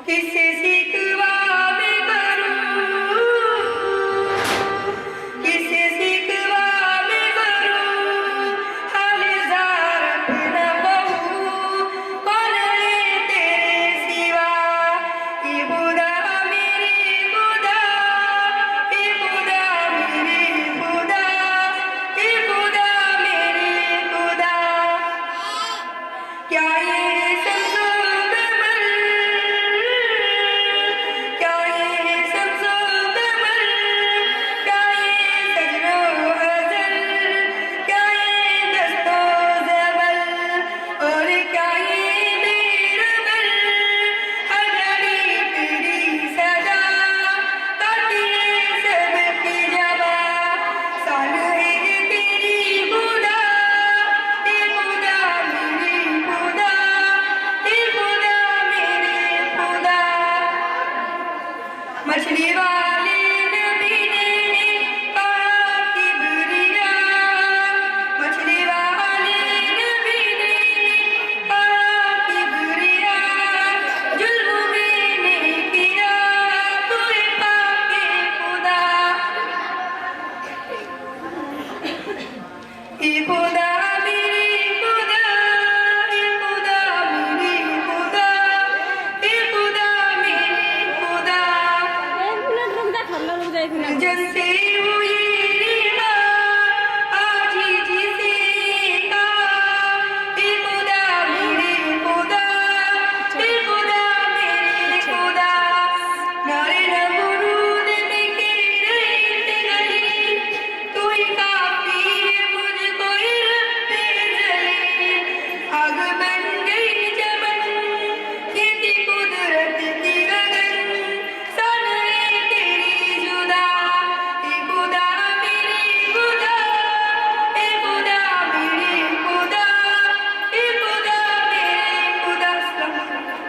किससे सिकवा मैं करूं, किससे सिकवा मैं करूं, हाल ज़ारत न कहूं, कौन है तेरे सिवा, ये खुदा मेरे खुदा, ये खुदा मेरे खुदा, ये खुदा मेरे खुदा, क्या ये